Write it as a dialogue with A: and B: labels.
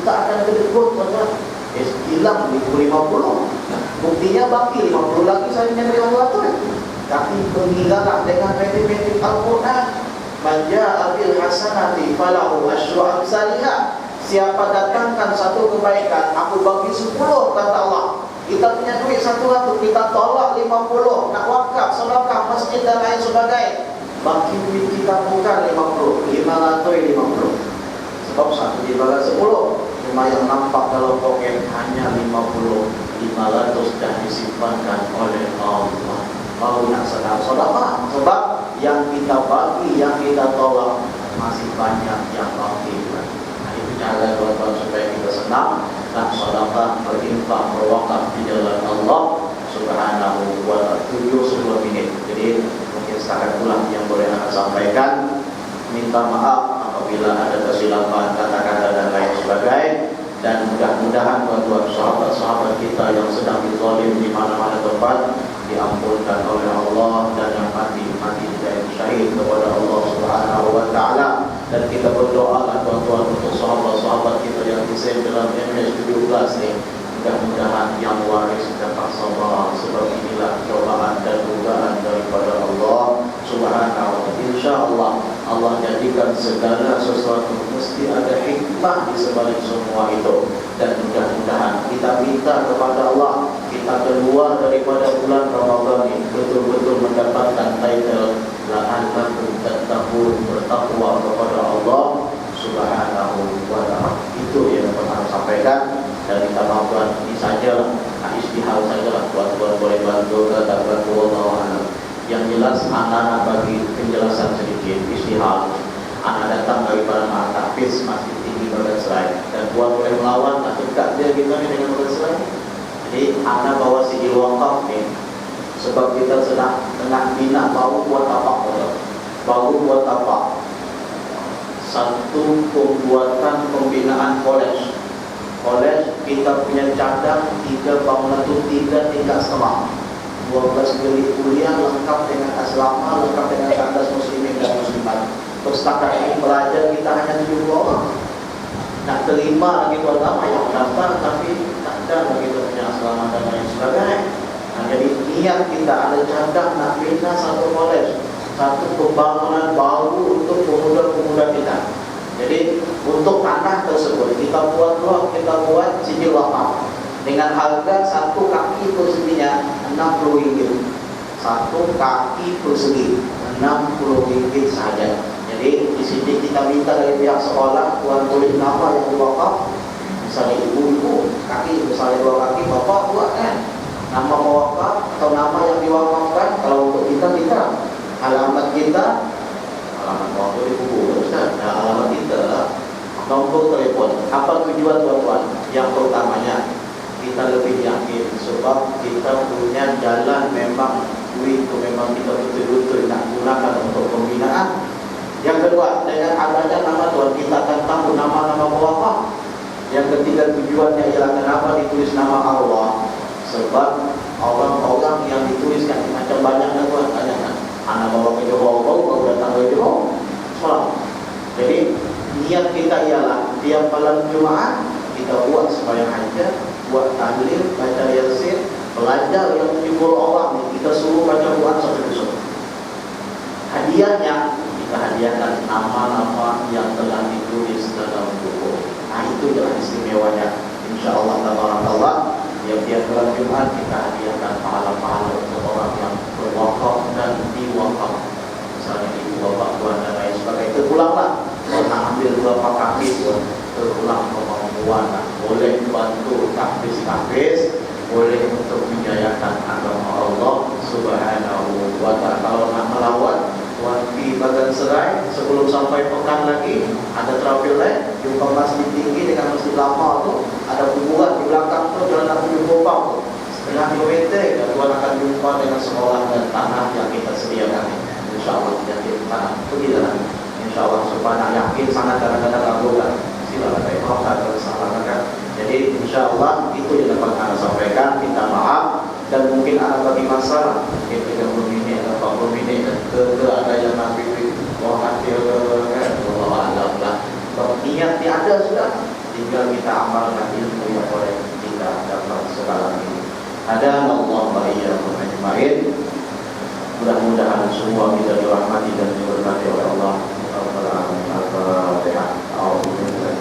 A: kita akan kedekut tuan-tuan. Hilang 50. Buktinya baki 50 lagi saya dari Allah tu. Tapi peninggalan dengan petik-petik Al-Quran. Man ja'a bil hasanati falahu asyru amsalha. Siapa datangkan satu kebaikan, aku bagi 10, kata Allah. Kita punya duit 100, kita tolak 50, nak wakaf, sedekah, masjid dan lain sebagainya. Bagi duit kita bukan 50, 550. Sebab 1 dibalas 10. Cuma yang nampak dalam poket hanya 50, 500 dah disimpankan oleh Allah. Mau nak sedekah, sebab yang kita bagi, yang kita tolak masih banyak yang bagi. Cara tuan-tuan supaya kita senang nak sedekah, berinfak, berwakaf di jalan Allah Subhanahu wa ta'ala. 7-10 minit. Jadi mungkin setakat itulah yang boleh saya sampaikan. Minta maaf apabila ada kesilapan kata-kata dan lain sebagainya. Dan mudah-mudahan tuan-tuan sahabat-sahabat kita yang sedang dizalim di mana-mana tempat diampunkan oleh Allah, dan yang mati tidak syahid kepada Allah Subhanahu wa ta'ala. Dan kita berdoa tuan-tuan untuk sahabat-sahabat kita yang disem dalam MH17 ni, mudah-mudahan yang waris dapat sabar, sebab inilah cobaan dan ujian daripada Allah Subhanahu wa ta'ala. InsyaAllah Allah jadikan segala sesuatu mesti ada hikmah di sebalik semua itu. Dan mudah-mudahan kita minta kepada Allah, kita keluar daripada bulan Ramadan ini betul-betul mendapatkan title la'allakum tattaqun, bertakwa kepada Allah Subhanahu wa ta'ala. Itu yang dapat saya sampaikan. Dan kita maafkan ini saja, istihar sajalah, tuan-tuan boleh bantu ke tak bantu Allah. Yang jelas anak-anak bagi penjelasan sedikit istihar. Anak datang daripada Tahfiz Masjid Tinggi Bagan Serai, dan tuan boleh melawan tak dekat dia kita ni dengan Bagan Serai. Jadi anak bawa sijil wakaf ni sebab kita sedang tengah bina baru buat tapak, baru buat tapak. Satu pembuatan pembinaan kolej kita punya cadang 3 bangunan tu 3 tingkat setengah, 12 bilik kuliah lengkap dengan asrama, lengkap dengan kandas muslimin dan muslimat. Untuk setakat ini pelajar kita hanya 70 orang. Nak terima lagi tuan-tuan yang daftar, tapi tak ada lagi punya asrama dan lain sebagainya. Jadi niat kita ada cadang nak bina satu kolej, satu pembangunan baru untuk pemuda-pemuda kita. Jadi untuk tanah tersebut kita buat sijil wakaf dengan harga 1 kaki persegi RM60. 1 kaki persegi RM60 saja. Jadi di sini kita minta dari pihak sekolah, tuan tulis nama yang diwakaf. Misalnya ibu-ibu, kaki misalnya 2 kaki, bapak buat kan nama mewakaf atau nama yang diwakafkan. Kalau untuk kita alamat kita, alamat waktu di buku Ustaz, alamat kita lah, nombor telefon. Apa tujuan tuan-tuan? Yang pertamanya kita lebih yakin sebab kita punya jalan, memang duit itu memang kita betul-betul nak gunakan untuk pembinaan. Yang kedua, dengan adanya nama tuan, kita akan tahu nama-nama mewakaf. Yang ketiga, tujuannya ialah kenapa ditulis nama Allah. Sebab orang-orang yang dituliskan macam banyaknya tuan, tanyakan anak bawa ke Johor, baru datang ke Johor semalam. Jadi niat kita ialah tiap malam Jumaat kita buat sembahyang hajat, buat tahlil, baca yasin, belajar yang 70 orang ni kita suruh baca Quran sampai besok. Hadiahnya kita hadiahkan nama-nama yang telah ditulis dalam buku. Nah itu adalah istimewanya. InsyaAllah tabarakallah, tiap-tiap bulan Jumat kita hadiahkan pahala-pahala untuk orang yang berwakaf dan diwakaf. Misalnya ibu bapak tuan dan lain sebagainya. Terpulanglah, kalau nak ambil beberapa kaki pun terpulang kemampuan. Boleh bantu tahfiz, boleh untuk menjayakan agama Allah Subhanahu wa ta'ala. Kalau nak melawat di Bagan Serai, sebelum sampai pekan lagi ada travel lain, jumpa masjid tinggi dengan masjid lama tu, ada kuburan di belakang tu, jalan nak menuju Bopang tu, 1/2 kilometer, dan tuan akan jumpa dengan sekolah dan tanah yang kita sediakan. InsyaAllah tidak tanah pergi dalam, InsyaAllah supaya yakin sangat kadang-kadang ragukan. Silakan saya maaf kalau salah kan. Jadi InsyaAllah itu yang dapat saya sampaikan. Minta maaf dan mungkin ada bagi masalah, mungkin 30 minit atau 40 minit ke ada yang nabi wah hadir kan, Allah alam lah. Kalau niat tiada ada sudah, tinggal kita amalkan ilmu yang boleh kita dapat sekarang ini. Ada Allah wa iyyakum ajmain. Mudah-mudahan semua kita dirahmati dan